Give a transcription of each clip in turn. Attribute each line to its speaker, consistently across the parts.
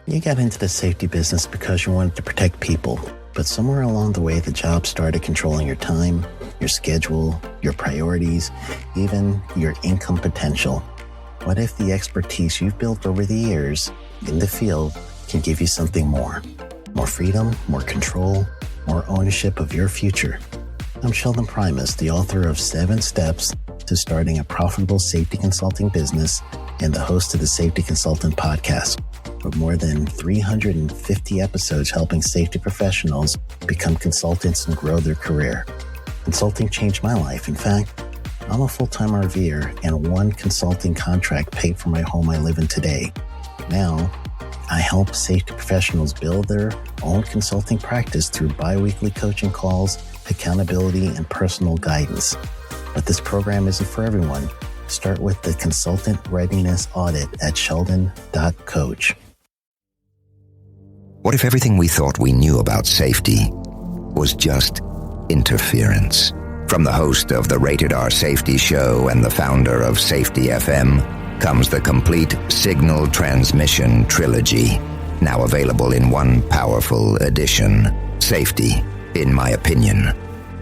Speaker 1: You got into the safety business because you wanted to protect people, but somewhere along the way the job started controlling your time, your schedule, your priorities, even your income potential. What if the expertise you've built over the years in the field can give you something more? More freedom, more control, more ownership of your future. I'm Sheldon Primus, the author of 7 Steps to Starting a Profitable Safety Consulting Business and the host of the Safety Consultant Podcast, with more than 350 episodes helping safety professionals become consultants and grow their career. Consulting changed my life. In fact, I'm a full-time RVer, and one consulting contract paid for my home I live in today. Now, I help safety professionals build their own consulting practice through bi-weekly coaching calls, accountability, and personal guidance. But this program isn't for everyone. Start with the Consultant Readiness Audit at sheldon.coach.
Speaker 2: What if everything we thought we knew about safety was just interference? From the host of the Rated R Safety Show and the founder of Safety FM comes the complete signal transmission trilogy, now available in one powerful edition. Safety, in my opinion,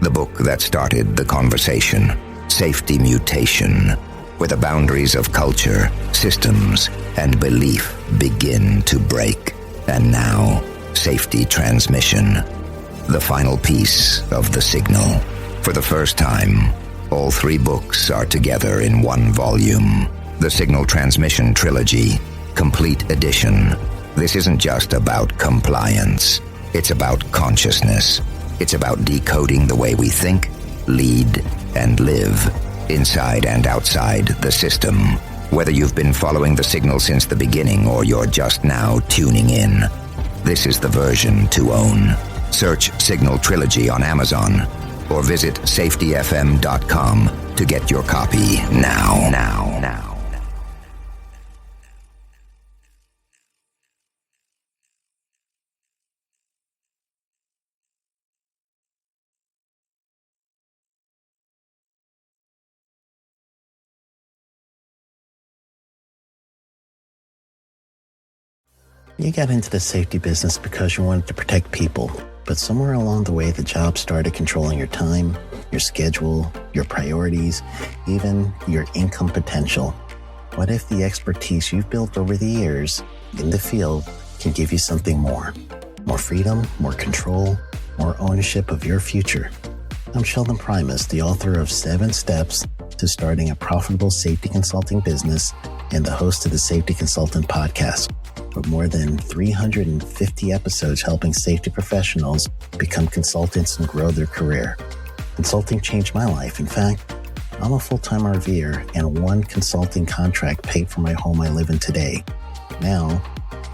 Speaker 2: the book that started the conversation. Safety Mutation, where the boundaries of culture, systems, and belief begin to break. And now, Safety Transmission, the final piece of the signal. For the first time, all 3 books are together in one volume. The Signal Transmission Trilogy, Complete Edition. This isn't just about compliance. It's about consciousness. It's about decoding the way we think, lead, and live, inside and outside the system. Whether you've been following the signal since the beginning or you're just now tuning in, this is the version to own. Search Signal Trilogy on Amazon or visit safetyfm.com to get your copy now.
Speaker 1: You got into the safety business because you wanted to protect people, but somewhere along the way the job started controlling your time, your schedule, your priorities, even your income potential. What if the expertise you've built over the years in the field can give you something more? More freedom, more control, more ownership of your future. I'm Sheldon Primus, the author of 7 Steps to Starting a Profitable Safety Consulting Business and the host of the Safety Consultant Podcast, with more than 350 episodes helping safety professionals become consultants and grow their career. Consulting changed my life. In fact, I'm a full-time RVer, and one consulting contract paid for my home I live in today. Now,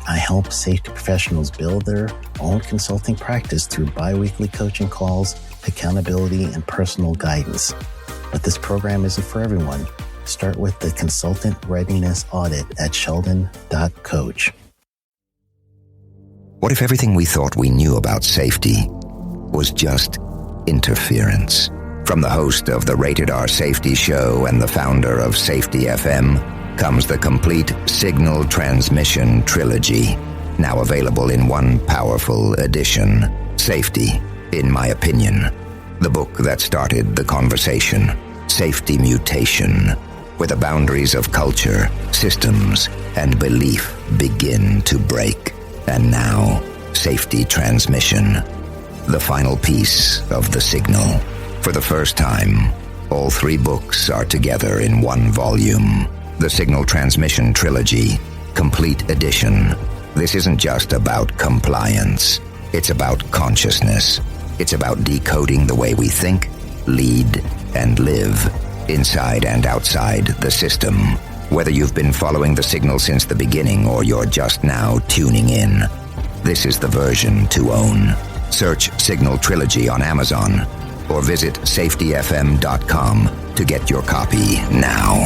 Speaker 1: I help safety professionals build their own consulting practice through bi-weekly coaching calls, accountability, and personal guidance. But this program isn't for everyone. Start with the Consultant Readiness Audit at sheldon.coach.
Speaker 2: What if everything we thought we knew about safety was just interference? From the host of the Rated R Safety Show and the founder of Safety FM comes the complete signal transmission trilogy, now available in one powerful edition. Safety, in my opinion, the book that started the conversation. Safety Mutation, where the boundaries of culture, systems, and belief begin to break. And now, Safety Transmission, the final piece of the signal. For the first time, all 3 books are together in one volume. The Signal Transmission Trilogy, Complete Edition. This isn't just about compliance. It's about consciousness. It's about decoding the way we think, lead, and live, inside and outside the system. Whether you've been following the signal since the beginning or you're just now tuning in, this is the version to own. Search Signal Trilogy on Amazon or visit safetyfm.com to get your copy now.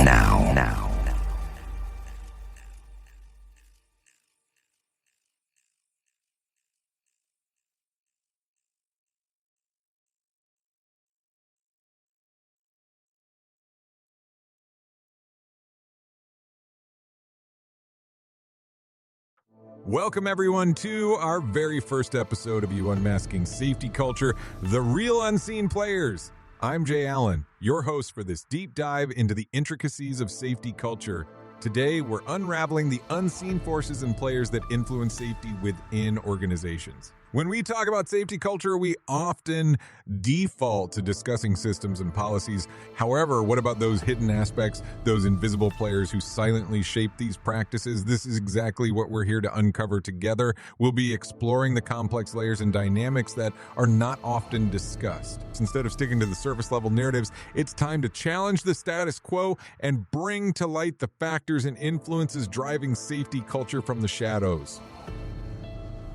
Speaker 3: Welcome, everyone, to our very first episode of You Unmasking Safety Culture, the real unseen players. I'm Jay Allen, your host for this deep dive into the intricacies of safety culture. Today, we're unraveling the unseen forces and players that influence safety within organizations. When we talk about safety culture, we often default to discussing systems and policies. However, what about those hidden aspects, those invisible players who silently shape these practices? This is exactly what we're here to uncover together. We'll be exploring the complex layers and dynamics that are not often discussed. Instead of sticking to the surface level narratives, it's time to challenge the status quo and bring to light the factors and influences driving safety culture from the shadows.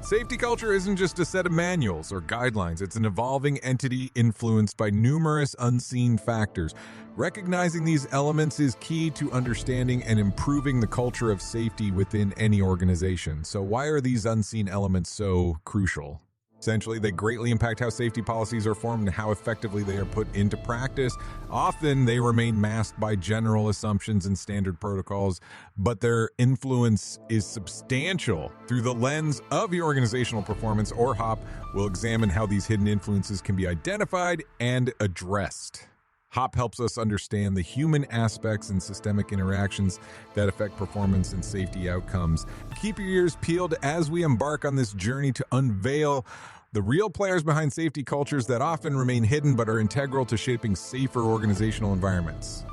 Speaker 3: Safety culture isn't just a set of manuals or guidelines. It's an evolving entity influenced by numerous unseen factors. Recognizing these elements is key to understanding and improving the culture of safety within any organization. So why are these unseen elements so crucial? Essentially, they greatly impact how safety policies are formed and how effectively they are put into practice. Often, they remain masked by general assumptions and standard protocols, but their influence is substantial. Through the lens of the organizational performance, or HOP, we'll examine how these hidden influences can be identified and addressed. HOP helps us understand the human aspects and systemic interactions that affect performance and safety outcomes. Keep your ears peeled as we embark on this journey to unveil the real players behind safety cultures that often remain hidden but are integral to shaping safer organizational environments.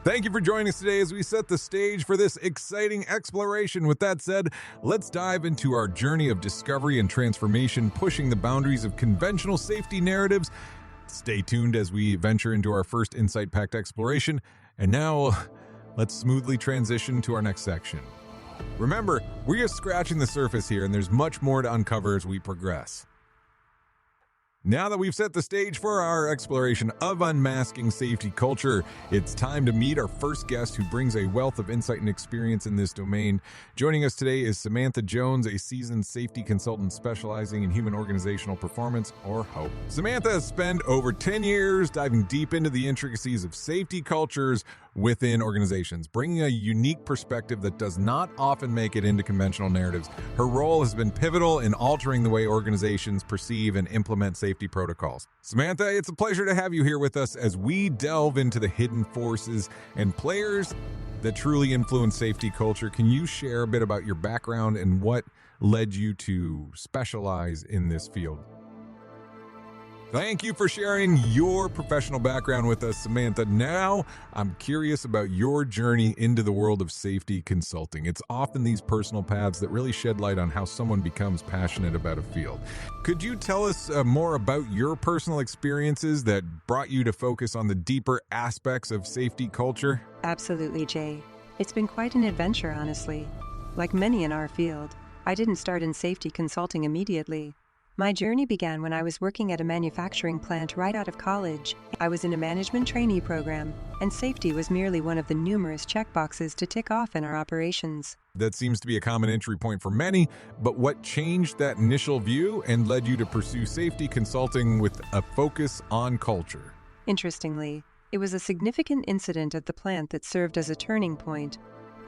Speaker 3: Thank you for joining us today as we set the stage for this exciting exploration. With that said, let's dive into our journey of discovery and transformation, pushing the boundaries of conventional safety narratives. Stay tuned as we venture into our first insight-packed exploration. And now, let's smoothly transition to our next section. Remember, we're just scratching the surface here, and there's much more to uncover as we progress. Now that we've set the stage for our exploration of unmasking safety culture, it's time to meet our first guest who brings a wealth of insight and experience in this domain. Joining us today is Samantha Jones, a seasoned safety consultant specializing in human organizational performance, or HOPE. Samantha has spent over 10 years diving deep into the intricacies of safety cultures within organizations, bringing a unique perspective that does not often make it into conventional narratives. Her role has been pivotal in altering the way organizations perceive and implement safety protocols. Samantha, it's a pleasure to have you here with us as we delve into the hidden forces and players that truly influence safety culture. Can you share a bit about your background and what led you to specialize in this field? Thank you for sharing your professional background with us, Samantha. Now, I'm curious about your journey into the world of safety consulting. It's often these personal paths that really shed light on how someone becomes passionate about a field. Could you tell us more about your personal experiences that brought you to focus on the deeper aspects of safety culture?
Speaker 4: Absolutely, Jay. It's been quite an adventure, honestly. Like many in our field, I didn't start in safety consulting immediately. My journey began when I was working at a manufacturing plant right out of college. I was in a management trainee program, and safety was merely one of the numerous checkboxes to tick off in our operations.
Speaker 3: That seems to be a common entry point for many, but what changed that initial view and led you to pursue safety consulting with a focus on culture?
Speaker 4: Interestingly, it was a significant incident at the plant that served as a turning point.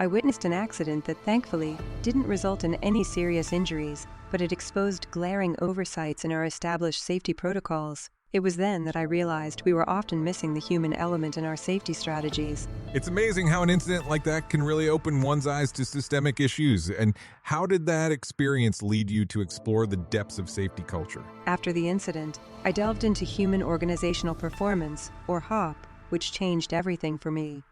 Speaker 4: I witnessed an accident that thankfully didn't result in any serious injuries, but it exposed glaring oversights in our established safety protocols. It was then that I realized we were often missing the human element in our safety strategies.
Speaker 3: It's amazing how an incident like that can really open one's eyes to systemic issues. And how did that experience lead you to explore the depths of safety culture?
Speaker 4: After the incident, I delved into human organizational performance, or HOP, which changed everything for me.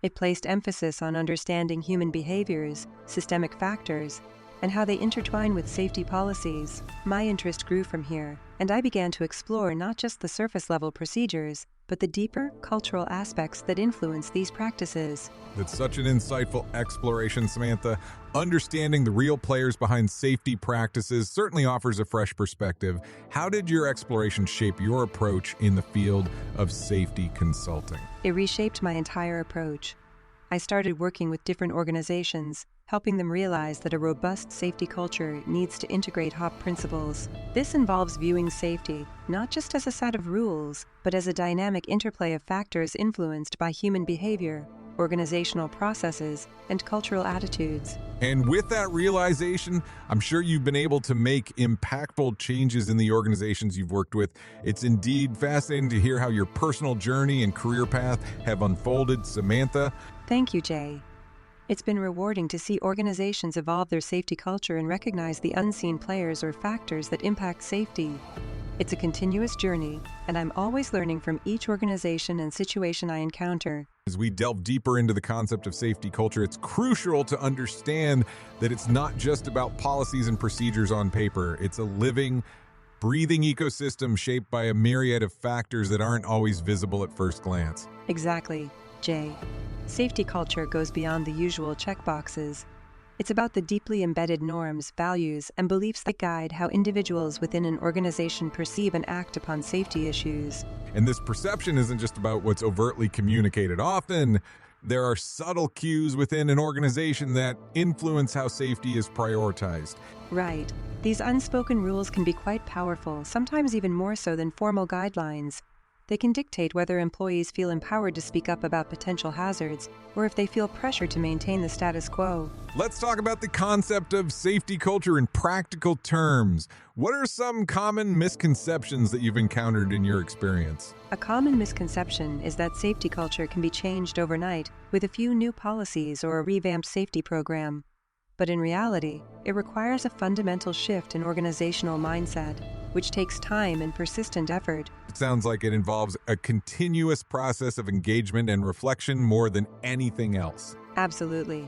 Speaker 4: It placed emphasis on understanding human behaviors, systemic factors, and how they intertwine with safety policies. My interest grew from here, and I began to explore not just the surface-level procedures, but the deeper cultural aspects that influence these practices.
Speaker 3: That's such an insightful exploration, Samantha. Understanding the real players behind safety practices certainly offers a fresh perspective. How did your exploration shape your approach in the field of safety consulting?
Speaker 4: It reshaped my entire approach. I started working with different organizations, helping them realize that a robust safety culture needs to integrate HOP principles. This involves viewing safety not just as a set of rules, but as a dynamic interplay of factors influenced by human behavior. organizational processes, and cultural attitudes.
Speaker 3: And with that realization, I'm sure you've been able to make impactful changes in the organizations you've worked with. It's indeed fascinating to hear how your personal journey and career path have unfolded. Samantha.
Speaker 4: Thank you, Jay. It's been rewarding to see organizations evolve their safety culture and recognize the unseen players or factors that impact safety. It's a continuous journey, and I'm always learning from each organization and situation I encounter.
Speaker 3: As we delve deeper into the concept of safety culture, it's crucial to understand that it's not just about policies and procedures on paper. It's a living, breathing ecosystem shaped by a myriad of factors that aren't always visible at first glance.
Speaker 4: Exactly, Jay. Safety culture goes beyond the usual checkboxes. It's about the deeply embedded norms, values, and beliefs that guide how individuals within an organization perceive and act upon safety issues.
Speaker 3: And this perception isn't just about what's overtly communicated. Often, there are subtle cues within an organization that influence how safety is prioritized.
Speaker 4: Right. These unspoken rules can be quite powerful, sometimes even more so than formal guidelines. They can dictate whether employees feel empowered to speak up about potential hazards, or if they feel pressure to maintain the status quo.
Speaker 3: Let's talk about the concept of safety culture in practical terms. What are some common misconceptions that you've encountered in your experience?
Speaker 4: A common misconception is that safety culture can be changed overnight with a few new policies or a revamped safety program. But in reality, it requires a fundamental shift in organizational mindset, which takes time and persistent effort.
Speaker 3: It sounds like it involves a continuous process of engagement and reflection more than anything else.
Speaker 4: Absolutely.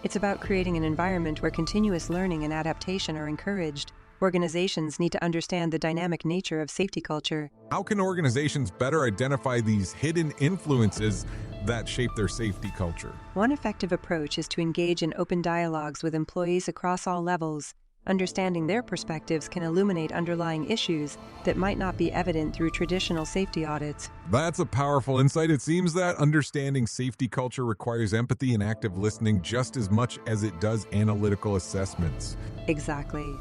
Speaker 4: It's about creating an environment where continuous learning and adaptation are encouraged. Organizations need to understand the dynamic nature of safety culture.
Speaker 3: How can organizations better identify these hidden influences that shape their safety culture?
Speaker 4: One effective approach is to engage in open dialogues with employees across all levels. Understanding their perspectives can illuminate underlying issues that might not be evident through traditional safety audits.
Speaker 3: That's a powerful insight. It seems that understanding safety culture requires empathy and active listening just as much as it does analytical assessments.
Speaker 4: Exactly.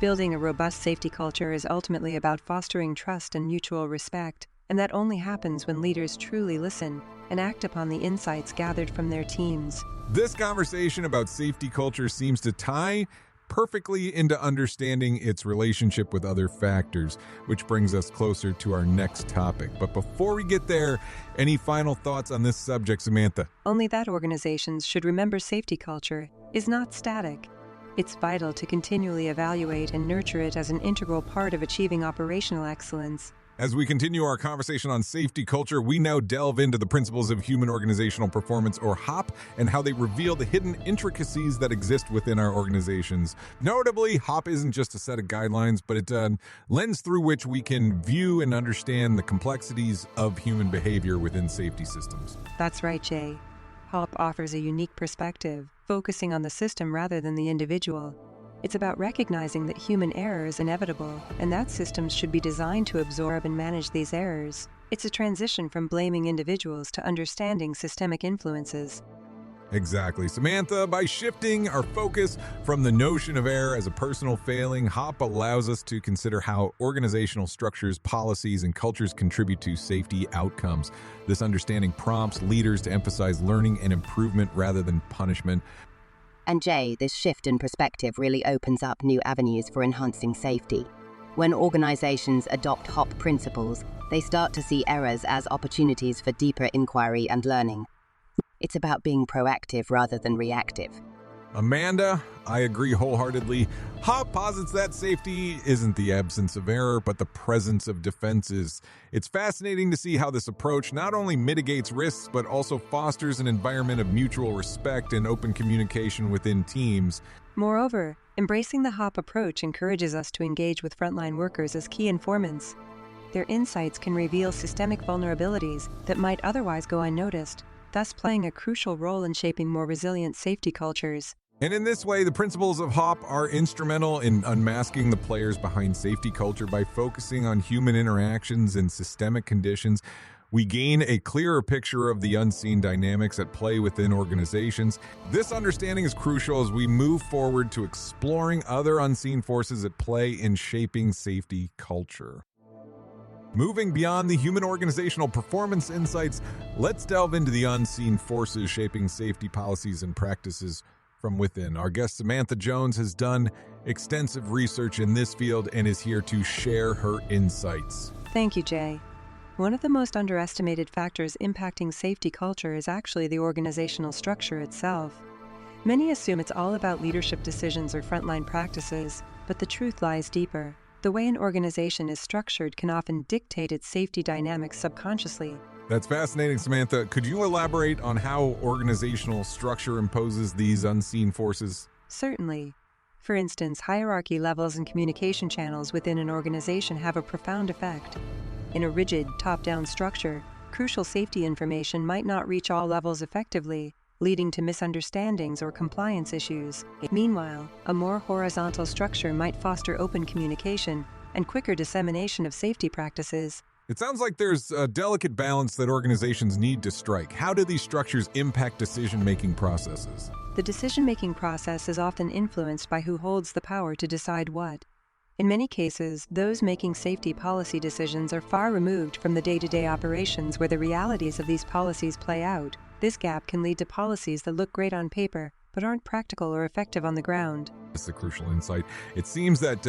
Speaker 4: Building a robust safety culture is ultimately about fostering trust and mutual respect, and that only happens when leaders truly listen and act upon the insights gathered from their teams.
Speaker 3: This conversation about safety culture seems to tie perfectly into understanding its relationship with other factors, which brings us closer to our next topic. But before we get there, any final thoughts on this subject, Samantha?
Speaker 4: Only that organizations should remember safety culture is not static. It's vital to continually evaluate and nurture it as an integral part of achieving operational excellence.
Speaker 3: As we continue our conversation on safety culture, we now delve into the principles of human organizational performance, or HOP, and how they reveal the hidden intricacies that exist within our organizations. Notably, HOP isn't just a set of guidelines, but it's a lens through which we can view and understand the complexities of human behavior within safety systems.
Speaker 4: That's right, Jay. HOP offers a unique perspective, focusing on the system rather than the individual. It's about recognizing that human error is inevitable, and that systems should be designed to absorb and manage these errors. It's a transition from blaming individuals to understanding systemic influences.
Speaker 3: Exactly. Samantha, by shifting our focus from the notion of error as a personal failing, HOP allows us to consider how organizational structures, policies, and cultures contribute to safety outcomes. This understanding prompts leaders to emphasize learning and improvement rather than punishment.
Speaker 5: And Jay, this shift in perspective really opens up new avenues for enhancing safety. When organizations adopt HOP principles, they start to see errors as opportunities for deeper inquiry and learning. It's about being proactive rather than reactive.
Speaker 3: Amanda, I agree wholeheartedly. HOP posits that safety isn't the absence of error, but the presence of defenses. It's fascinating to see how this approach not only mitigates risks, but also fosters an environment of mutual respect and open communication within teams.
Speaker 4: Moreover, embracing the HOP approach encourages us to engage with frontline workers as key informants. Their insights can reveal systemic vulnerabilities that might otherwise go unnoticed, thus playing a crucial role in shaping more resilient safety cultures.
Speaker 3: And in this way, the principles of HOP are instrumental in unmasking the players behind safety culture. By focusing on human interactions and systemic conditions, we gain a clearer picture of the unseen dynamics at play within organizations. This understanding is crucial as we move forward to exploring other unseen forces at play in shaping safety culture. Moving beyond the human organizational performance insights, let's delve into the unseen forces shaping safety policies and practices from within. Our guest Samantha Jones has done extensive research in this field and is here to share her insights.
Speaker 4: Thank you, Jay. One of the most underestimated factors impacting safety culture is actually the organizational structure itself. Many assume it's all about leadership decisions or frontline practices, but the truth lies deeper. The way an organization is structured can often dictate its safety dynamics subconsciously.
Speaker 3: That's fascinating, Samantha. Could you elaborate on how organizational structure imposes these unseen forces?
Speaker 4: Certainly. For instance, hierarchy levels and communication channels within an organization have a profound effect. In a rigid, top-down structure, crucial safety information might not reach all levels effectively, leading to misunderstandings or compliance issues. Meanwhile, a more horizontal structure might foster open communication and quicker dissemination of safety practices.
Speaker 3: It sounds like there's a delicate balance that organizations need to strike. How do these structures impact decision-making processes?
Speaker 4: The decision-making process is often influenced by who holds the power to decide what. In many cases, those making safety policy decisions are far removed from the day-to-day operations where the realities of these policies play out. This gap can lead to policies that look great on paper, but aren't practical or effective on the ground.
Speaker 3: That's a crucial insight. It seems that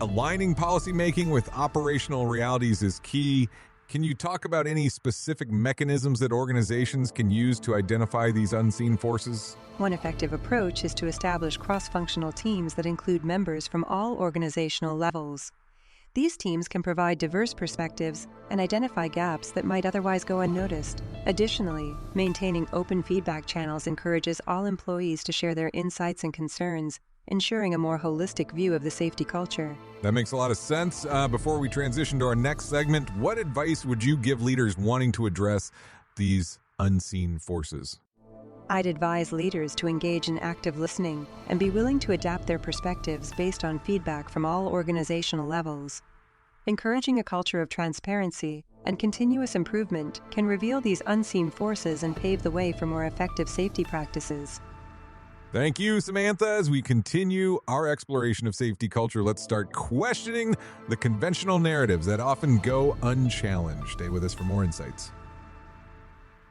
Speaker 3: aligning policymaking with operational realities is key. Can you talk about any specific mechanisms that organizations can use to identify these unseen forces?
Speaker 4: One effective approach is to establish cross-functional teams that include members from all organizational levels. These teams can provide diverse perspectives and identify gaps that might otherwise go unnoticed. Additionally, maintaining open feedback channels encourages all employees to share their insights and concerns, ensuring a more holistic view of the safety culture.
Speaker 3: That makes a lot of sense. Before we transition to our next segment, what advice would you give leaders wanting to address these unseen forces?
Speaker 4: I'd advise leaders to engage in active listening and be willing to adapt their perspectives based on feedback from all organizational levels. Encouraging a culture of transparency and continuous improvement can reveal these unseen forces and pave the way for more effective safety practices.
Speaker 3: Thank you, Samantha. As we continue our exploration of safety culture, let's start questioning the conventional narratives that often go unchallenged. Stay with us for more insights.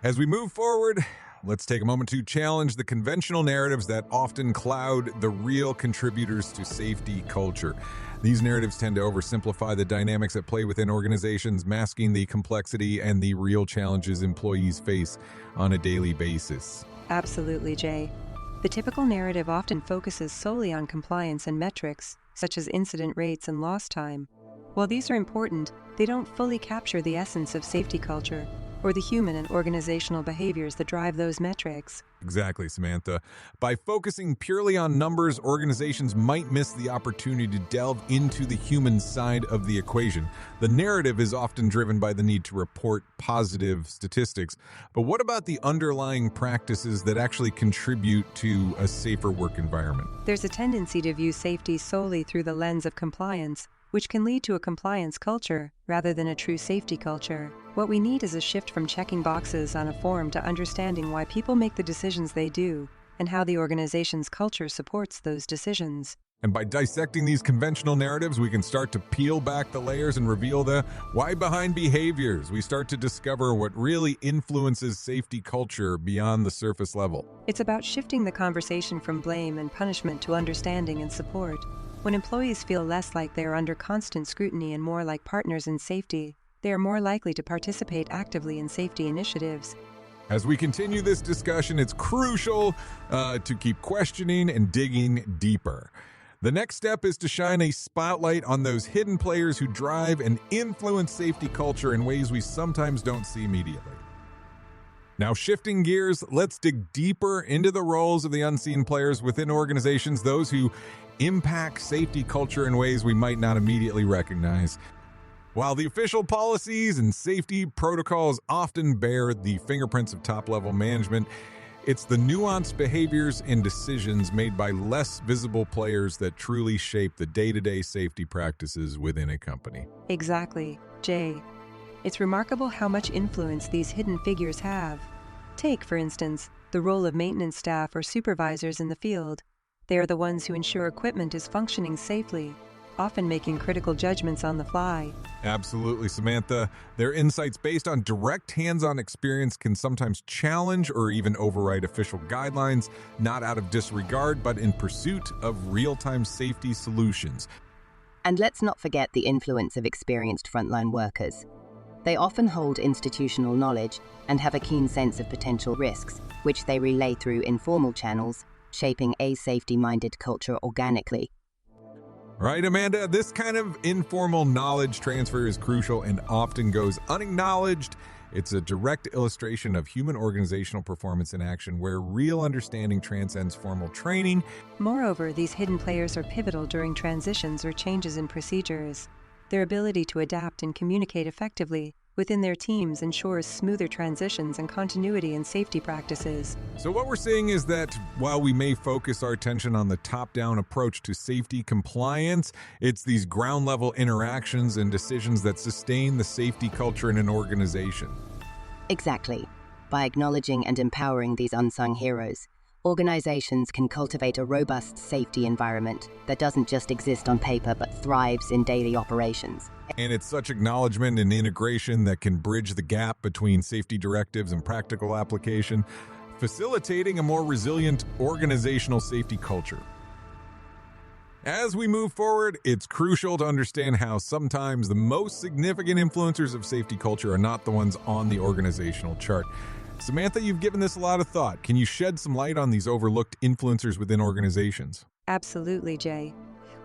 Speaker 3: As we move forward, let's take a moment to challenge the conventional narratives that often cloud the real contributors to safety culture. These narratives tend to oversimplify the dynamics at play within organizations, masking the complexity and the real challenges employees face on a daily basis.
Speaker 4: Absolutely, Jay. The typical narrative often focuses solely on compliance and metrics, such as incident rates and lost time. While these are important, they don't fully capture the essence of safety culture or the human and organizational behaviors that drive those metrics.
Speaker 3: Exactly, Samantha. By focusing purely on numbers, organizations might miss the opportunity to delve into the human side of the equation. The narrative is often driven by the need to report positive statistics. But what about the underlying practices that actually contribute to a safer work environment?
Speaker 4: There's a tendency to view safety solely through the lens of compliance, which can lead to a compliance culture rather than a true safety culture. What we need is a shift from checking boxes on a form to understanding why people make the decisions they do and how the organization's culture supports those decisions.
Speaker 3: And by dissecting these conventional narratives, we can start to peel back the layers and reveal the why behind behaviors. We start to discover what really influences safety culture beyond the surface level.
Speaker 4: It's about shifting the conversation from blame and punishment to understanding and support. When employees feel less like they are under constant scrutiny and more like partners in safety, they are more likely to participate actively in safety initiatives.
Speaker 3: As we continue this discussion, it's crucial to keep questioning and digging deeper. The next step is to shine a spotlight on those hidden players who drive and influence safety culture in ways we sometimes don't see immediately. Now, shifting gears, let's dig deeper into the roles of the unseen players within organizations, those who impact safety culture in ways we might not immediately recognize. While the official policies and safety protocols often bear the fingerprints of top-level management, it's the nuanced behaviors and decisions made by less visible players that truly shape the day-to-day safety practices within a company.
Speaker 4: Exactly, Jay. It's remarkable how much influence these hidden figures have. Take, for instance, the role of maintenance staff or supervisors in the field. They are the ones who ensure equipment is functioning safely, often making critical judgments on the fly.
Speaker 3: Absolutely, Samantha. Their insights based on direct hands-on experience can sometimes challenge or even override official guidelines, not out of disregard, but in pursuit of real-time safety solutions.
Speaker 5: And let's not forget the influence of experienced frontline workers. They often hold institutional knowledge and have a keen sense of potential risks, which they relay through informal channels, shaping a safety-minded culture organically.
Speaker 3: Right, Amanda? This kind of informal knowledge transfer is crucial and often goes unacknowledged. It's a direct illustration of human organizational performance in action where real understanding transcends formal training.
Speaker 4: Moreover, these hidden players are pivotal during transitions or changes in procedures. Their ability to adapt and communicate effectively within their teams ensures smoother transitions and continuity in safety practices.
Speaker 3: So what we're seeing is that while we may focus our attention on the top-down approach to safety compliance, it's these ground-level interactions and decisions that sustain the safety culture in an organization.
Speaker 5: Exactly. By acknowledging and empowering these unsung heroes, organizations can cultivate a robust safety environment that doesn't just exist on paper but thrives in daily operations.
Speaker 3: And it's such acknowledgement and integration that can bridge the gap between safety directives and practical application, facilitating a more resilient organizational safety culture. As we move forward, it's crucial to understand how sometimes the most significant influencers of safety culture are not the ones on the organizational chart. Samantha, you've given this a lot of thought. Can you shed some light on these overlooked influencers within organizations?
Speaker 4: Absolutely, Jay.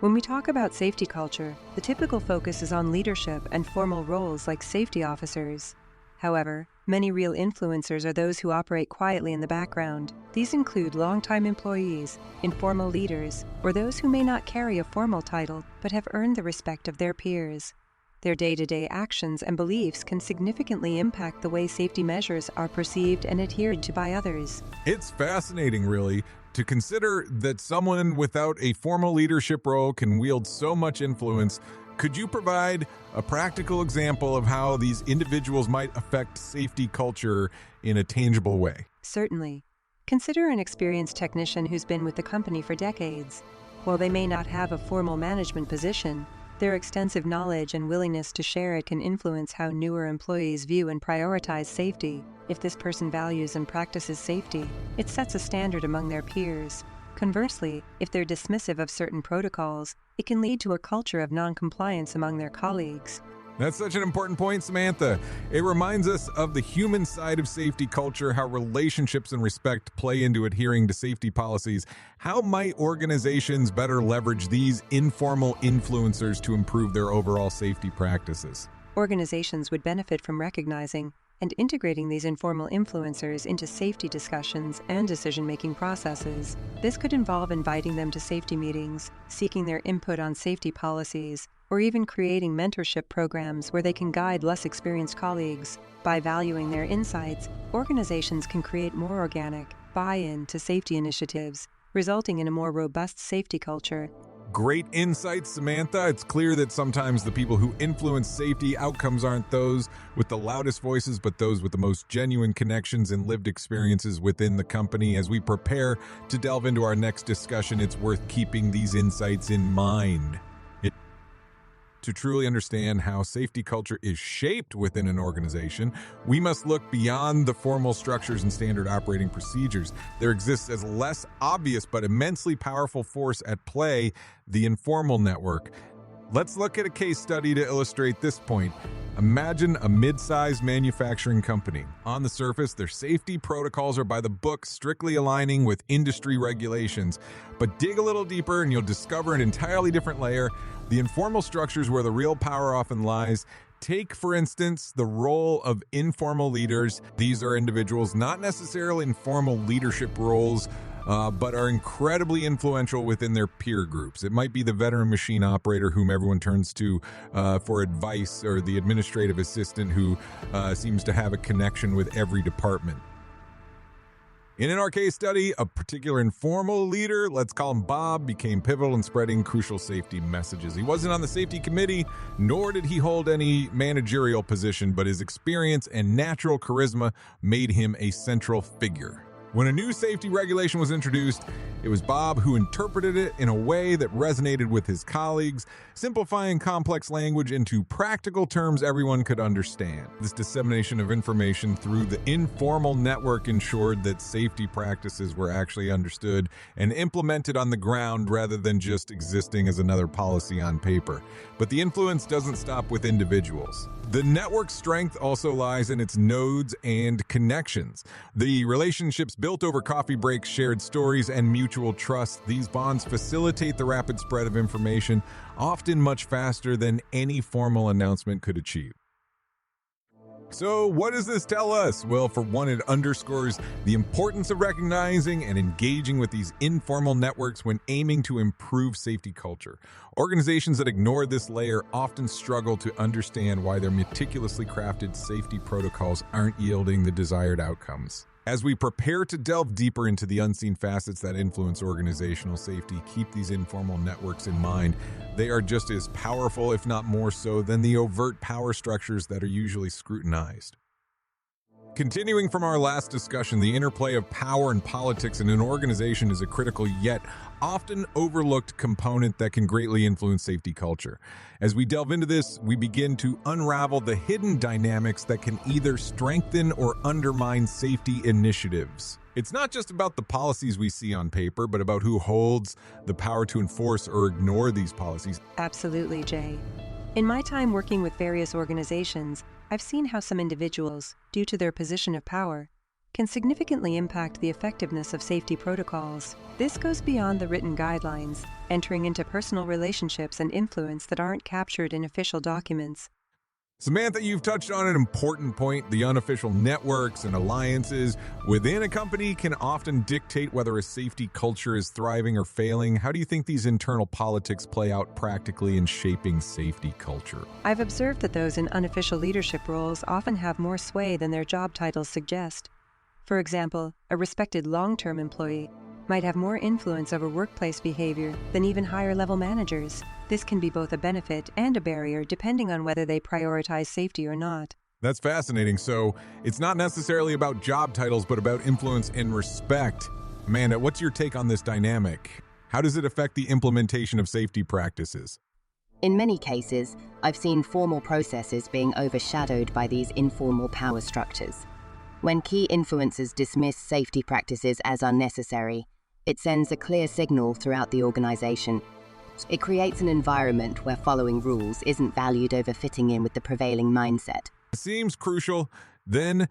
Speaker 4: When we talk about safety culture, the typical focus is on leadership and formal roles like safety officers. However, many real influencers are those who operate quietly in the background. These include longtime employees, informal leaders, or those who may not carry a formal title but have earned the respect of their peers. Their day-to-day actions and beliefs can significantly impact the way safety measures are perceived and adhered to by others.
Speaker 3: It's fascinating, really, to consider that someone without a formal leadership role can wield so much influence. Could you provide a practical example of how these individuals might affect safety culture in a tangible way?
Speaker 4: Certainly. Consider an experienced technician who's been with the company for decades. While they may not have a formal management position, their extensive knowledge and willingness to share it can influence how newer employees view and prioritize safety. If this person values and practices safety, it sets a standard among their peers. Conversely, if they're dismissive of certain protocols, it can lead to a culture of non-compliance among their colleagues.
Speaker 3: That's such an important point, Samantha. It reminds us of the human side of safety culture, how relationships and respect play into adhering to safety policies. How might organizations better leverage these informal influencers to improve their overall safety practices?
Speaker 4: Organizations would benefit from recognizing and integrating these informal influencers into safety discussions and decision-making processes. This could involve inviting them to safety meetings, seeking their input on safety policies, or even creating mentorship programs where they can guide less experienced colleagues. By valuing their insights, organizations can create more organic buy-in to safety initiatives, resulting in a more robust safety culture.
Speaker 3: Great insights, Samantha. It's clear that sometimes the people who influence safety outcomes aren't those with the loudest voices, but those with the most genuine connections and lived experiences within the company. As we prepare to delve into our next discussion, it's worth keeping these insights in mind. To truly understand how safety culture is shaped within an organization, we must look beyond the formal structures and standard operating procedures. There exists a less obvious but immensely powerful force at play, the informal network. Let's look at a case study to illustrate this point. Imagine a mid-sized manufacturing company. On the surface, their safety protocols are by the book, strictly aligning with industry regulations. But dig a little deeper and you'll discover an entirely different layer. The informal structures where the real power often lies. Take, for instance, the role of informal leaders. These are individuals not necessarily in formal leadership roles, but are incredibly influential within their peer groups. It might be the veteran machine operator whom everyone turns to for advice, or the administrative assistant who seems to have a connection with every department. In our case study, a particular informal leader, let's call him Bob, became pivotal in spreading crucial safety messages. He wasn't on the safety committee, nor did he hold any managerial position, but his experience and natural charisma made him a central figure. When a new safety regulation was introduced, It was Bob who interpreted it in a way that resonated with his colleagues, simplifying complex language into practical terms everyone could understand. This dissemination of information through the informal network ensured that safety practices were actually understood and implemented on the ground rather than just existing as another policy on paper. But the influence doesn't stop with individuals. The network's strength also lies in its nodes and connections. The relationships built over coffee breaks, shared stories, and mutual trust. These bonds facilitate the rapid spread of information, often much faster than any formal announcement could achieve. So what does this tell us? Well, for one, it underscores the importance of recognizing and engaging with these informal networks when aiming to improve safety culture. Organizations that ignore this layer often struggle to understand why their meticulously crafted safety protocols aren't yielding the desired outcomes. As we prepare to delve deeper into the unseen facets that influence organizational safety, keep these informal networks in mind. They are just as powerful, if not more so, than the overt power structures that are usually scrutinized. Continuing from our last discussion, the interplay of power and politics in an organization is a critical yet often overlooked component that can greatly influence safety culture. As we delve into this, we begin to unravel the hidden dynamics that can either strengthen or undermine safety initiatives. It's not just about the policies we see on paper, but about who holds the power to enforce or ignore these policies.
Speaker 4: Absolutely, Jay. In my time working with various organizations, I've seen how some individuals, due to their position of power, can significantly impact the effectiveness of safety protocols. This goes beyond the written guidelines, entering into personal relationships and influence that aren't captured in official documents.
Speaker 3: Samantha, you've touched on an important point. The unofficial networks and alliances within a company can often dictate whether a safety culture is thriving or failing. How do you think these internal politics play out practically in shaping safety culture?
Speaker 4: I've observed that those in unofficial leadership roles often have more sway than their job titles suggest. For example, a respected long-term employee might have more influence over workplace behavior than even higher-level managers. This can be both a benefit and a barrier depending on whether they prioritize safety or not.
Speaker 3: That's fascinating. So it's not necessarily about job titles, but about influence and respect. Amanda, what's your take on this dynamic? How does it affect the implementation of safety practices?
Speaker 5: In many cases, I've seen formal processes being overshadowed by these informal power structures. When key influencers dismiss safety practices as unnecessary, it sends a clear signal throughout the organization. It creates an environment where following rules isn't valued over fitting in with the prevailing mindset.
Speaker 3: It seems crucial, then,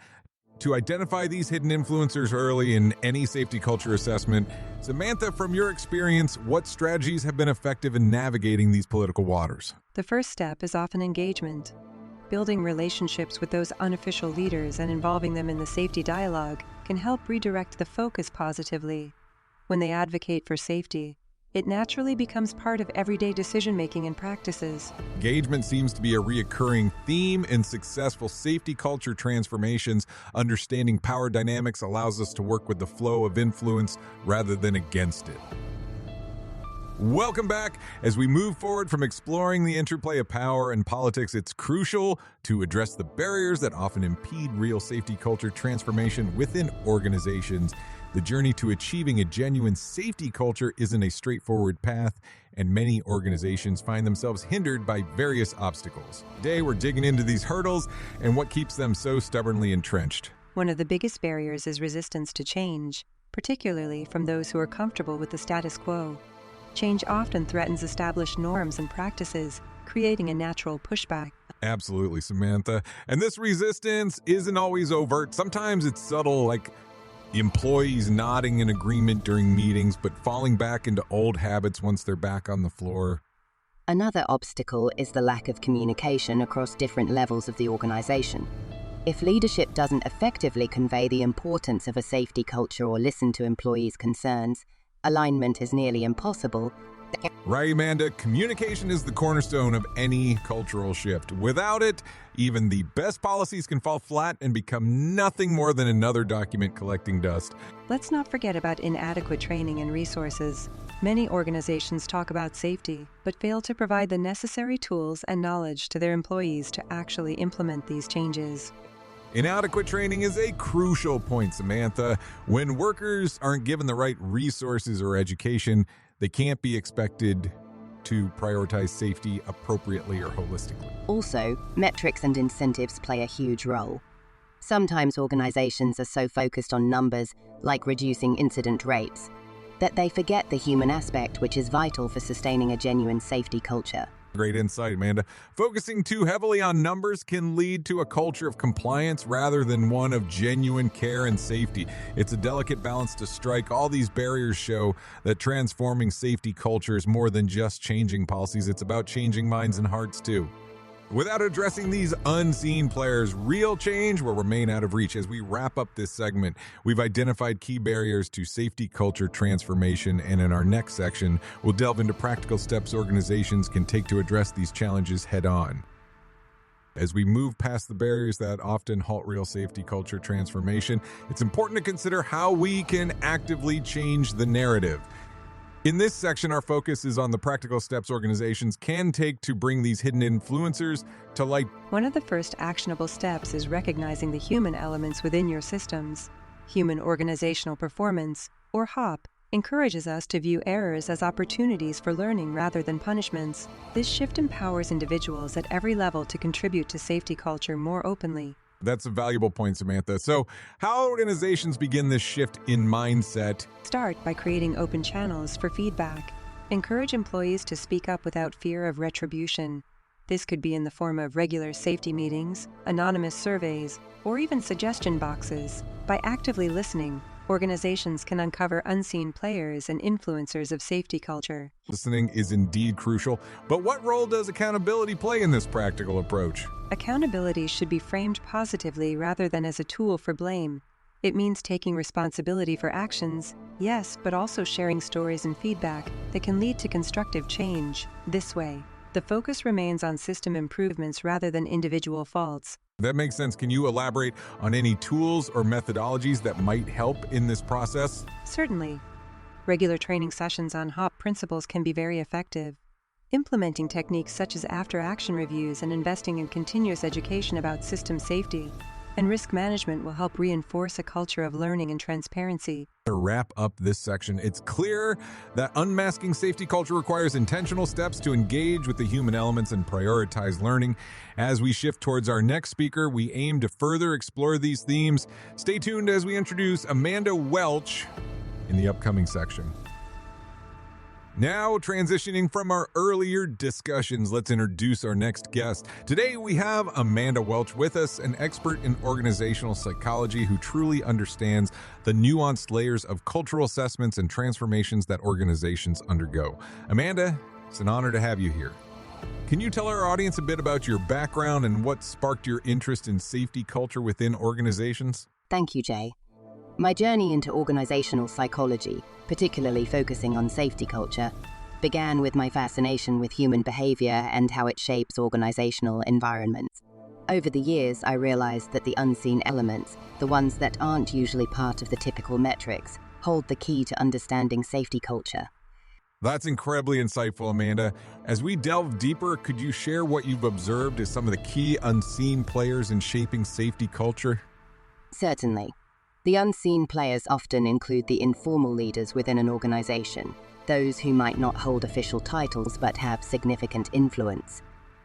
Speaker 3: to identify these hidden influencers early in any safety culture assessment. Samantha, from your experience, what strategies have been effective in navigating these political waters?
Speaker 4: The first step is often engagement. Building relationships with those unofficial leaders and involving them in the safety dialogue can help redirect the focus positively. When they advocate for safety, it naturally becomes part of everyday decision-making and practices.
Speaker 3: Engagement seems to be a reoccurring theme in successful safety culture transformations. Understanding power dynamics allows us to work with the flow of influence rather than against it. Welcome back. As we move forward from exploring the interplay of power and politics, it's crucial to address the barriers that often impede real safety culture transformation within organizations. The journey to achieving a genuine safety culture isn't a straightforward path, and many organizations find themselves hindered by various obstacles. Today, we're digging into these hurdles and what keeps them so stubbornly entrenched.
Speaker 4: One of the biggest barriers is resistance to change, particularly from those who are comfortable with the status quo. Change often threatens established norms and practices, creating a natural pushback.
Speaker 3: Absolutely, Samantha. And this resistance isn't always overt. Sometimes it's subtle, like employees nodding in agreement during meetings, but falling back into old habits once they're back on the floor.
Speaker 5: Another obstacle is the lack of communication across different levels of the organization. If leadership doesn't effectively convey the importance of a safety culture or listen to employees' concerns, alignment is nearly impossible.
Speaker 3: Right, Amanda. Communication is the cornerstone of any cultural shift. Without it, even the best policies can fall flat and become nothing more than another document collecting dust.
Speaker 4: Let's not forget about inadequate training and resources. Many organizations talk about safety, but fail to provide the necessary tools and knowledge to their employees to actually implement these changes.
Speaker 3: Inadequate training is a crucial point, Samantha. When workers aren't given the right resources or education, they can't be expected to prioritize safety appropriately or holistically.
Speaker 5: Also, metrics and incentives play a huge role. Sometimes organizations are so focused on numbers, like reducing incident rates, that they forget the human aspect, which is vital for sustaining a genuine safety culture.
Speaker 3: Great insight, Amanda. Focusing too heavily on numbers can lead to a culture of compliance rather than one of genuine care and safety. It's a delicate balance to strike. All these barriers show that transforming safety culture is more than just changing policies. It's about changing minds and hearts too. Without addressing these unseen players, real change will remain out of reach. As we wrap up this segment, we've identified key barriers to safety culture transformation, and in our next section, we'll delve into practical steps organizations can take to address these challenges head on. As we move past the barriers that often halt real safety culture transformation, it's important to consider how we can actively change the narrative. In this section, our focus is on the practical steps organizations can take to bring these hidden influencers to light.
Speaker 4: One of the first actionable steps is recognizing the human elements within your systems. Human organizational performance, or HOP, encourages us to view errors as opportunities for learning rather than punishments. This shift empowers individuals at every level to contribute to safety culture more openly.
Speaker 3: That's a valuable point, Samantha. So, how organizations begin this shift in mindset?
Speaker 4: Start by creating open channels for feedback. Encourage employees to speak up without fear of retribution. This could be in the form of regular safety meetings, anonymous surveys, or even suggestion boxes. By actively listening, organizations can uncover unseen players and influencers of safety culture.
Speaker 3: Listening is indeed crucial, but what role does accountability play in this practical approach?
Speaker 4: Accountability should be framed positively rather than as a tool for blame. It means taking responsibility for actions, yes, but also sharing stories and feedback that can lead to constructive change. This way, the focus remains on system improvements rather than individual faults.
Speaker 3: That makes sense. Can you elaborate on any tools or methodologies that might help in this process?
Speaker 4: Certainly. Regular training sessions on HOP principles can be very effective. Implementing techniques such as after-action reviews and investing in continuous education about system safety and risk management will help reinforce a culture of learning and transparency.
Speaker 3: To wrap up this section, it's clear that unmasking safety culture requires intentional steps to engage with the human elements and prioritize learning. As we shift towards our next speaker, we aim to further explore these themes. Stay tuned as we introduce Amanda Welch in the upcoming section. Now, transitioning from our earlier discussions, let's introduce our next guest. Today, we have Amanda Welch with us, an expert in organizational psychology who truly understands the nuanced layers of cultural assessments and transformations that organizations undergo. Amanda, it's an honor to have you here. Can you tell our audience a bit about your background and what sparked your interest in safety culture within organizations?
Speaker 5: Thank you, Jay. My journey into organizational psychology, particularly focusing on safety culture, began with my fascination with human behavior and how it shapes organizational environments. Over the years, I realized that the unseen elements, the ones that aren't usually part of the typical metrics, hold the key to understanding safety culture.
Speaker 3: That's incredibly insightful, Amanda. As we delve deeper, could you share what you've observed as some of the key unseen players in shaping safety culture?
Speaker 5: Certainly. The unseen players often include the informal leaders within an organization, those who might not hold official titles but have significant influence.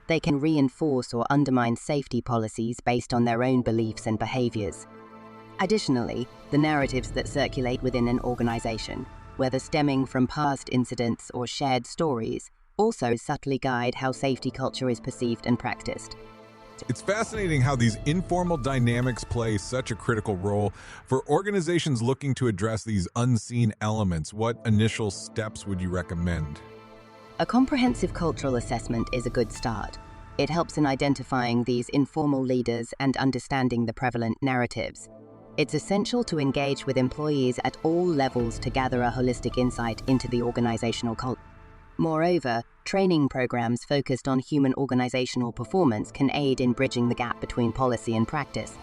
Speaker 5: They can reinforce or undermine safety policies based on their own beliefs and behaviors. Additionally, the narratives that circulate within an organization, whether stemming from past incidents or shared stories, also subtly guide how safety culture is perceived and practiced.
Speaker 3: It's fascinating how these informal dynamics play such a critical role for organizations looking to address these unseen elements. What initial steps would you recommend?
Speaker 5: A comprehensive cultural assessment is a good start. It helps in identifying these informal leaders and understanding the prevalent narratives. It's essential to engage with employees at all levels to gather a holistic insight into the organizational culture. Moreover, training programs focused on human organizational performance can aid in bridging the gap between policy and practice.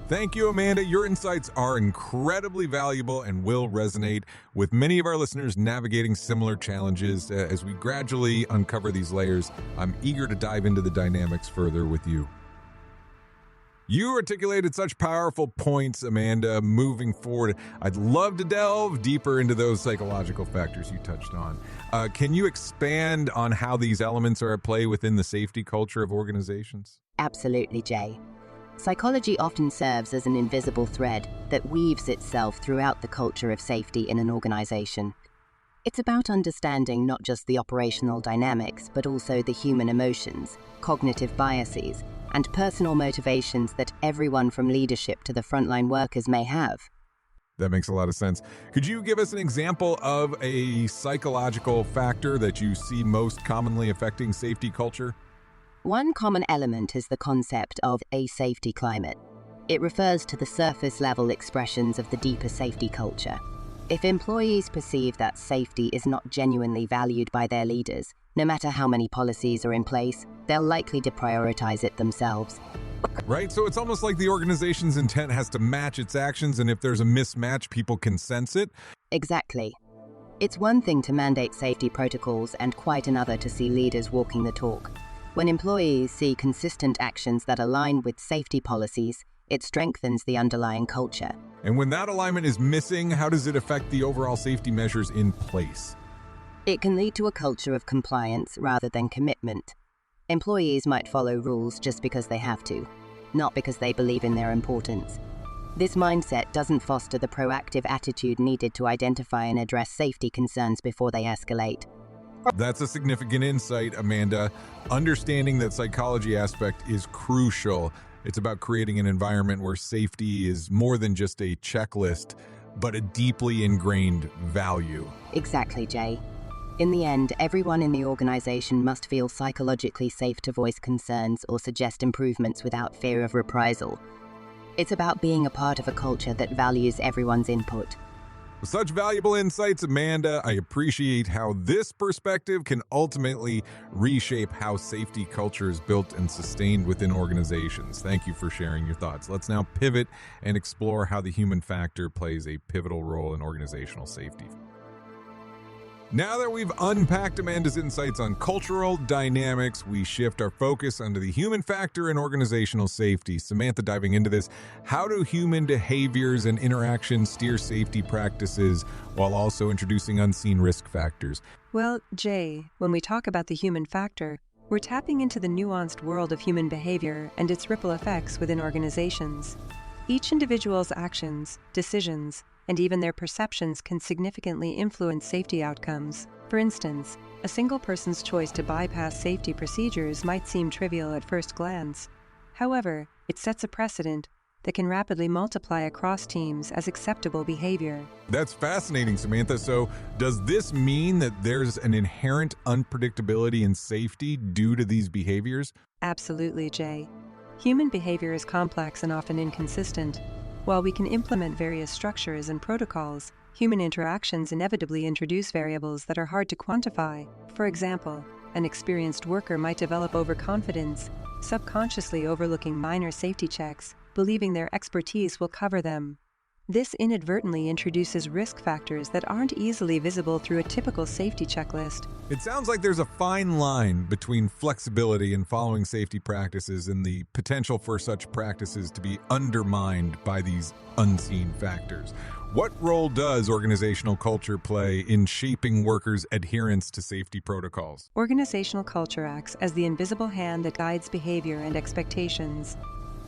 Speaker 3: Thank you, Amanda. Your insights are incredibly valuable and will resonate with many of our listeners navigating similar challenges. As we gradually uncover these layers, I'm eager to dive into the dynamics further with you. You articulated such powerful points, Amanda, moving forward. I'd love to delve deeper into those psychological factors you touched on. Can you expand on how these elements are at play within the safety culture of organizations?
Speaker 5: Absolutely, Jay. Psychology often serves as an invisible thread that weaves itself throughout the culture of safety in an organization. It's about understanding not just the operational dynamics, but also the human emotions, cognitive biases, and personal motivations that everyone from leadership to the frontline workers may have.
Speaker 3: That makes a lot of sense. Could you give us an example of a psychological factor that you see most commonly affecting safety culture?
Speaker 5: One common element is the concept of a safety climate. It refers to the surface-level expressions of the deeper safety culture. If employees perceive that safety is not genuinely valued by their leaders, no matter how many policies are in place, they'll likely deprioritize it themselves.
Speaker 3: Right, so it's almost like the organization's intent has to match its actions, and if there's a mismatch, people can sense it.
Speaker 5: Exactly. It's one thing to mandate safety protocols and quite another to see leaders walking the talk. When employees see consistent actions that align with safety policies, it strengthens the underlying culture.
Speaker 3: And when that alignment is missing, how does it affect the overall safety measures in place?
Speaker 5: It can lead to a culture of compliance rather than commitment. Employees might follow rules just because they have to, not because they believe in their importance. This mindset doesn't foster the proactive attitude needed to identify and address safety concerns before they escalate.
Speaker 3: That's a significant insight, Amanda. Understanding that psychology aspect is crucial. It's about creating an environment where safety is more than just a checklist, but a deeply ingrained value.
Speaker 5: Exactly, Jay. In the end, everyone in the organization must feel psychologically safe to voice concerns or suggest improvements without fear of reprisal. It's about being a part of a culture that values everyone's input.
Speaker 3: Such valuable insights, Amanda. I appreciate how this perspective can ultimately reshape how safety culture is built and sustained within organizations. Thank you for sharing your thoughts. Let's now pivot and explore how the human factor plays a pivotal role in organizational safety. Now that we've unpacked Amanda's insights on cultural dynamics, we shift our focus onto the human factor in organizational safety. Samantha, diving into this, how do human behaviors and interactions steer safety practices while also introducing unseen risk factors?
Speaker 4: Well, Jay, when we talk about the human factor, we're tapping into the nuanced world of human behavior and its ripple effects within organizations. Each individual's actions, decisions, and even their perceptions can significantly influence safety outcomes. For instance, a single person's choice to bypass safety procedures might seem trivial at first glance. However, it sets a precedent that can rapidly multiply across teams as acceptable behavior.
Speaker 3: That's fascinating, Samantha. So does this mean that there's an inherent unpredictability in safety due to these behaviors?
Speaker 4: Absolutely, Jay. Human behavior is complex and often inconsistent. While we can implement various structures and protocols, human interactions inevitably introduce variables that are hard to quantify. For example, an experienced worker might develop overconfidence, subconsciously overlooking minor safety checks, believing their expertise will cover them. This inadvertently introduces risk factors that aren't easily visible through a typical safety checklist.
Speaker 3: It sounds like there's a fine line between flexibility and following safety practices and the potential for such practices to be undermined by these unseen factors. What role does organizational culture play in shaping workers' adherence to safety protocols?
Speaker 4: Organizational culture acts as the invisible hand that guides behavior and expectations.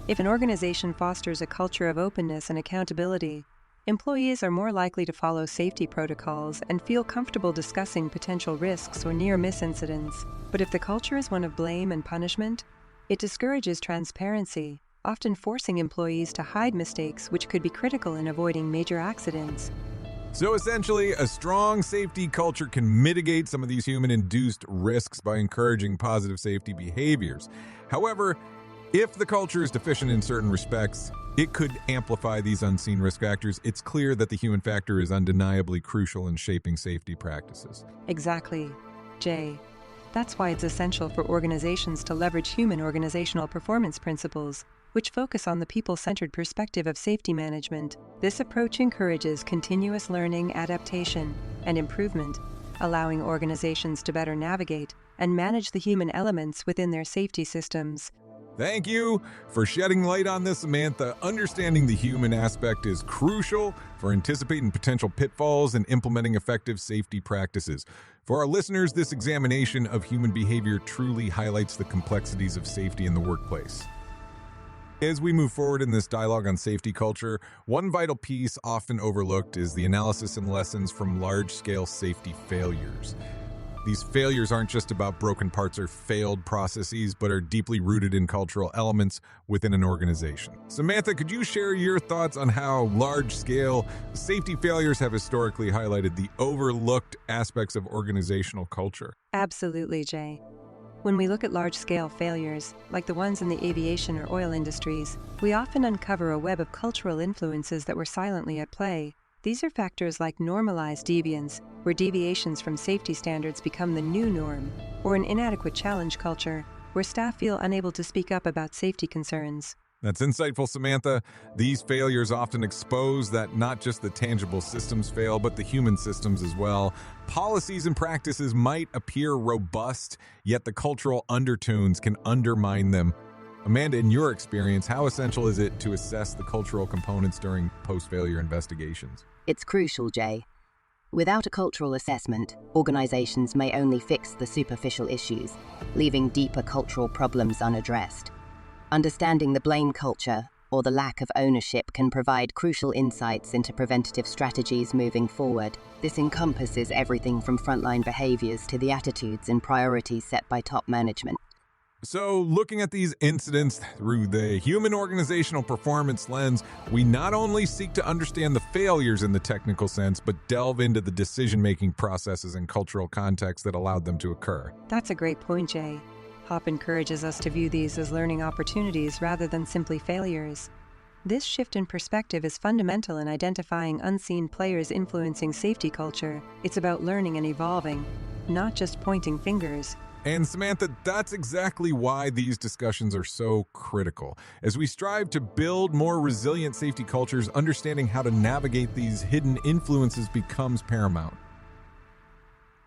Speaker 4: If an organization fosters a culture of openness and accountability, employees are more likely to follow safety protocols and feel comfortable discussing potential risks or near-miss incidents. But if the culture is one of blame and punishment, it discourages transparency, often forcing employees to hide mistakes which could be critical in avoiding major accidents.
Speaker 3: So essentially, a strong safety culture can mitigate some of these human-induced risks by encouraging positive safety behaviors. However, if the culture is deficient in certain respects, it could amplify these unseen risk factors. It's clear that the human factor is undeniably crucial in shaping safety practices.
Speaker 4: Exactly, Jay. That's why it's essential for organizations to leverage human organizational performance principles, which focus on the people-centered perspective of safety management. This approach encourages continuous learning, adaptation, and improvement, allowing organizations to better navigate and manage the human elements within their safety systems.
Speaker 3: Thank you for shedding light on this, Samantha. Understanding the human aspect is crucial for anticipating potential pitfalls and implementing effective safety practices. For our listeners, this examination of human behavior truly highlights the complexities of safety in the workplace. As we move forward in this dialogue on safety culture, one vital piece often overlooked is the analysis and lessons from large-scale safety failures. These failures aren't just about broken parts or failed processes, but are deeply rooted in cultural elements within an organization. Samantha, could you share your thoughts on how large-scale safety failures have historically highlighted the overlooked aspects of organizational culture?
Speaker 4: Absolutely, Jay. When we look at large-scale failures, like the ones in the aviation or oil industries, we often uncover a web of cultural influences that were silently at play. These are factors like normalized deviance, where deviations from safety standards become the new norm, or an inadequate challenge culture, where staff feel unable to speak up about safety concerns.
Speaker 3: That's insightful, Samantha. These failures often expose that not just the tangible systems fail, but the human systems as well. Policies and practices might appear robust, yet the cultural undertones can undermine them. Amanda, in your experience, how essential is it to assess the cultural components during post-failure investigations?
Speaker 5: It's crucial, Jay. Without a cultural assessment, organizations may only fix the superficial issues, leaving deeper cultural problems unaddressed. Understanding the blame culture, or the lack of ownership, can provide crucial insights into preventative strategies moving forward. This encompasses everything from frontline behaviors to the attitudes and priorities set by top management.
Speaker 3: So, looking at these incidents through the human organizational performance lens, we not only seek to understand the failures in the technical sense, but delve into the decision-making processes and cultural context that allowed them to occur.
Speaker 4: That's a great point, Jay. HOP encourages us to view these as learning opportunities rather than simply failures. This shift in perspective is fundamental in identifying unseen players influencing safety culture. It's about learning and evolving, not just pointing fingers.
Speaker 3: And Samantha, that's exactly why these discussions are so critical. As we strive to build more resilient safety cultures, understanding how to navigate these hidden influences becomes paramount.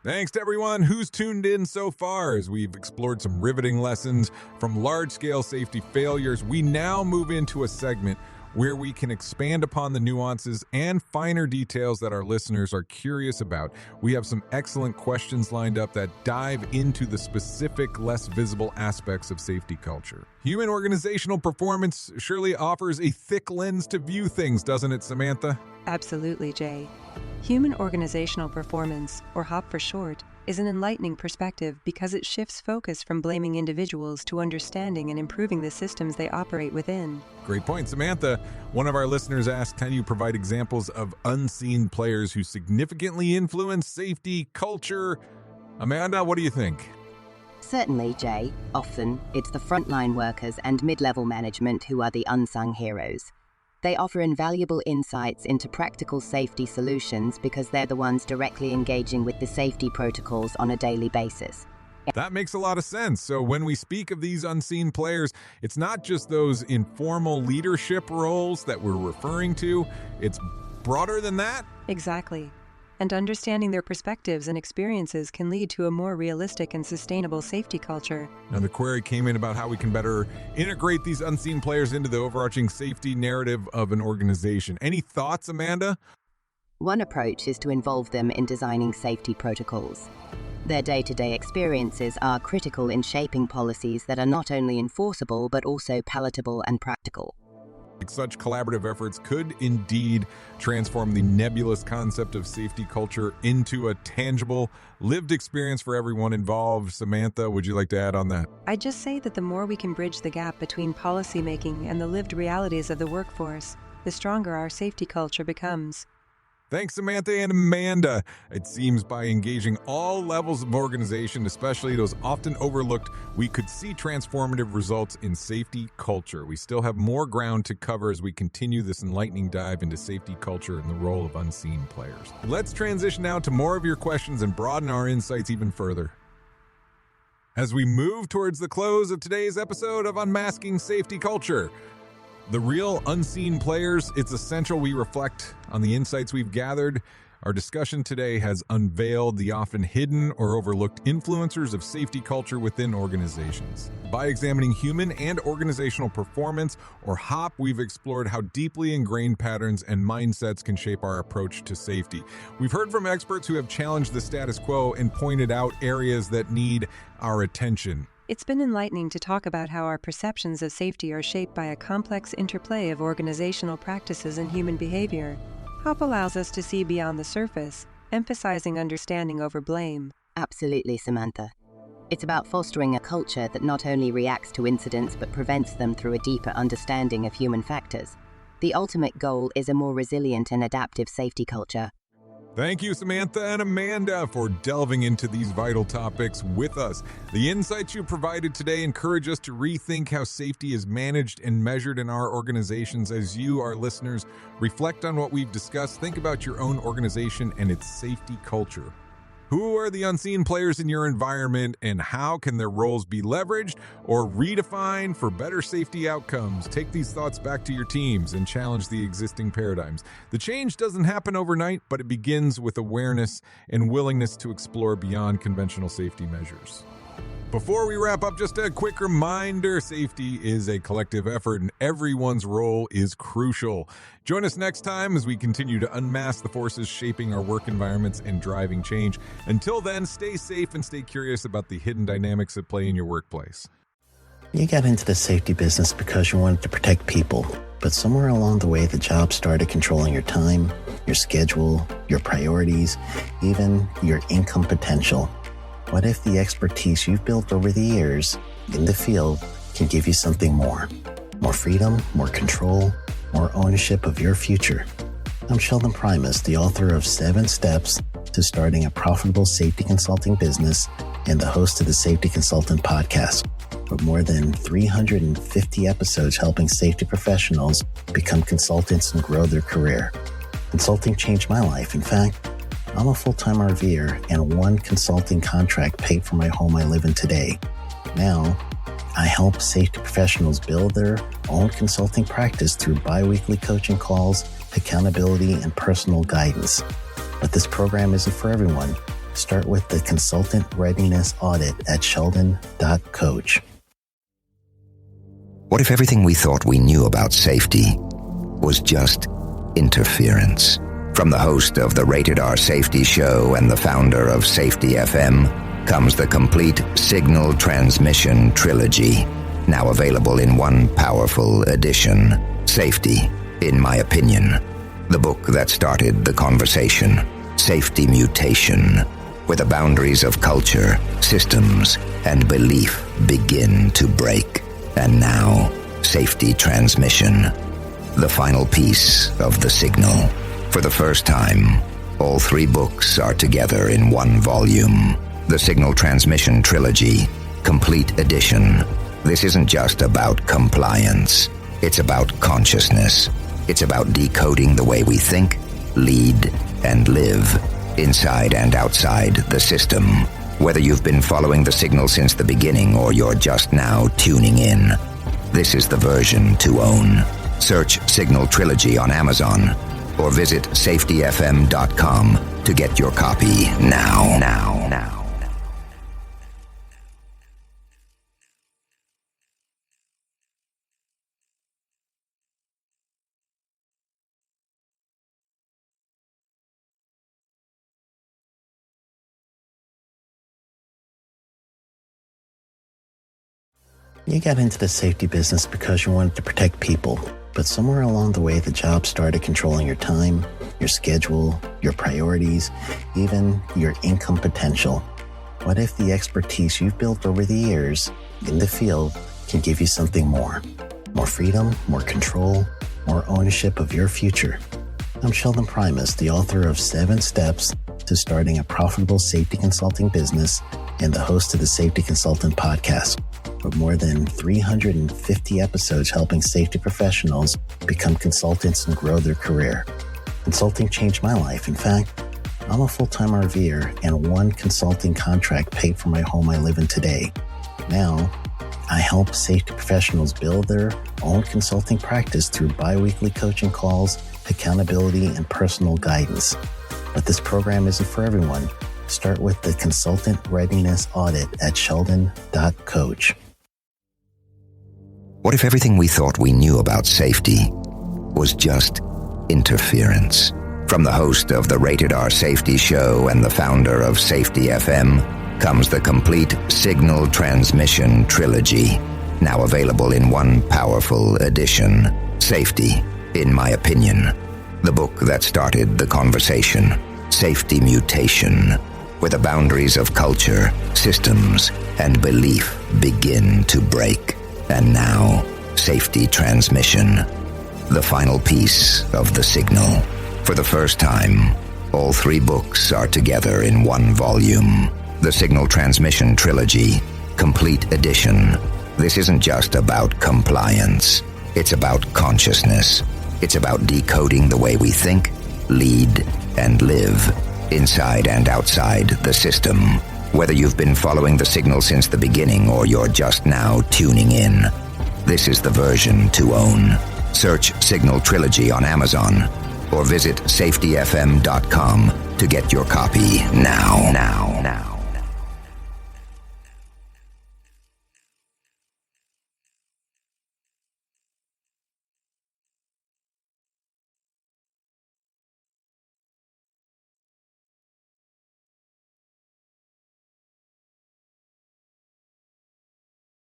Speaker 3: Thanks to everyone who's tuned in so far. As we've explored some riveting lessons from large-scale safety failures, we now move into a segment where we can expand upon the nuances and finer details that our listeners are curious about. We have some excellent questions lined up that dive into the specific, less visible aspects of safety culture. Human organizational performance surely offers a thick lens to view things, doesn't it, Samantha?
Speaker 4: Absolutely, Jay. Human organizational performance, or HOP for short, is an enlightening perspective because it shifts focus from blaming individuals to understanding and improving the systems they operate within.
Speaker 3: Great point, Samantha. One of our listeners asked, can you provide examples of unseen players who significantly influence safety culture? Amanda, what do you think?
Speaker 5: Certainly, Jay. Often, it's the frontline workers and mid-level management who are the unsung heroes. They offer invaluable insights into practical safety solutions because they're the ones directly engaging with the safety protocols on a daily basis.
Speaker 3: That makes a lot of sense. So when we speak of these unseen players, it's not just those informal leadership roles that we're referring to. It's broader than that.
Speaker 4: Exactly. And understanding their perspectives and experiences can lead to a more realistic and sustainable safety culture.
Speaker 3: Now, the query came in about how we can better integrate these unseen players into the overarching safety narrative of an organization. Any thoughts, Amanda?
Speaker 5: One approach is to involve them in designing safety protocols. Their day-to-day experiences are critical in shaping policies that are not only enforceable but also palatable and practical.
Speaker 3: Such collaborative efforts could indeed transform the nebulous concept of safety culture into a tangible, lived experience for everyone involved. Samantha, would you like to add on that?
Speaker 4: I'd just say that the more we can bridge the gap between policymaking and the lived realities of the workforce, the stronger our safety culture becomes.
Speaker 3: Thanks, Samantha and Amanda. It seems by engaging all levels of organization, especially those often overlooked, we could see transformative results in safety culture. We still have more ground to cover as we continue this enlightening dive into safety culture and the role of unseen players. Let's transition now to more of your questions and broaden our insights even further. As we move towards the close of today's episode of Unmasking Safety Culture, the real unseen players, it's essential we reflect on the insights we've gathered. Our discussion today has unveiled the often hidden or overlooked influencers of safety culture within organizations. By examining human and organizational performance, or HOP, we've explored how deeply ingrained patterns and mindsets can shape our approach to safety. We've heard from experts who have challenged the status quo and pointed out areas that need our attention.
Speaker 4: It's been enlightening to talk about how our perceptions of safety are shaped by a complex interplay of organizational practices and human behavior. HOP allows us to see beyond the surface, emphasizing understanding over blame.
Speaker 5: Absolutely, Samantha. It's about fostering a culture that not only reacts to incidents but prevents them through a deeper understanding of human factors. The ultimate goal is a more resilient and adaptive safety culture.
Speaker 3: Thank you, Samantha and Amanda, for delving into these vital topics with us. The insights you provided today encourage us to rethink how safety is managed and measured in our organizations. As you, our listeners, reflect on what we've discussed, think about your own organization and its safety culture. Who are the unseen players in your environment, and how can their roles be leveraged or redefined for better safety outcomes? Take these thoughts back to your teams and challenge the existing paradigms. The change doesn't happen overnight, but it begins with awareness and willingness to explore beyond conventional safety measures. Before we wrap up, just a quick reminder, safety is a collective effort and everyone's role is crucial. Join us next time as we continue to unmask the forces shaping our work environments and driving change. Until then, stay safe and stay curious about the hidden dynamics at play in your workplace.
Speaker 1: You got into the safety business because you wanted to protect people, but somewhere along the way the job started controlling your time, your schedule, your priorities, even your income potential. What if the expertise you've built over the years in the field can give you something more? More freedom, more control, more ownership of your future. I'm Sheldon Primus, the author of 7 Steps to Starting a Profitable Safety Consulting Business and the host of the Safety Consultant Podcast, with more than 350 episodes helping safety professionals become consultants and grow their career. Consulting changed my life. In fact, I'm a full-time RVer, and one consulting contract paid for my home I live in today. Now, I help safety professionals build their own consulting practice through bi-weekly coaching calls, accountability, and personal guidance. But this program isn't for everyone. Start with the Consultant Readiness Audit at sheldon.coach.
Speaker 2: What if everything we thought we knew about safety was just interference? From the host of the Rated R Safety Show and the founder of Safety FM comes the complete signal transmission trilogy, now available in one powerful edition. Safety, in my opinion, the book that started the conversation. Safety Mutation, where the boundaries of culture, systems, and belief begin to break. And now, Safety Transmission, the final piece of the signal. For the first time, all 3 books are together in one volume. The Signal Transmission Trilogy, Complete Edition. This isn't just about compliance. It's about consciousness. It's about decoding the way we think, lead, and live, inside and outside the system. Whether you've been following the signal since the beginning or you're just now tuning in, this is the version to own. Search Signal Trilogy on Amazon or visit safetyfm.com to get your copy now.
Speaker 1: You got into the safety business because you wanted to protect people, but somewhere along the way the job started controlling your time, your schedule, your priorities, even your income potential. What if the expertise you've built over the years in the field can give you something more? More freedom, more control, more ownership of your future. I'm Sheldon Primus, the author of 7 Steps to Starting a Profitable Safety Consulting Business and the host of the Safety Consultant Podcast, with more than 350 episodes helping safety professionals become consultants and grow their career. Consulting changed my life. In fact, I'm a full-time RVer, and one consulting contract paid for my home I live in today. Now, I help safety professionals build their own consulting practice through bi-weekly coaching calls, accountability, and personal guidance. But this program isn't for everyone. Start with the Consultant Readiness Audit at sheldon.coach.
Speaker 2: What if everything we thought we knew about safety was just interference? From the host of the Rated R Safety Show and the founder of Safety FM comes the complete signal transmission trilogy, now available in one powerful edition. Safety, in my opinion, the book that started the conversation. Safety Mutation, where the boundaries of culture, systems, and belief begin to break. And now, Safety Transmission, the final piece of the signal. For the first time, all three books are together in one volume. The Signal Transmission Trilogy, Complete Edition. This isn't just about compliance. It's about consciousness. It's about decoding the way we think, lead, and live, inside and outside the system. Whether you've been following the signal since the beginning or you're just now tuning in, this is the version to own. Search Signal Trilogy on Amazon or visit safetyfm.com to get your copy now.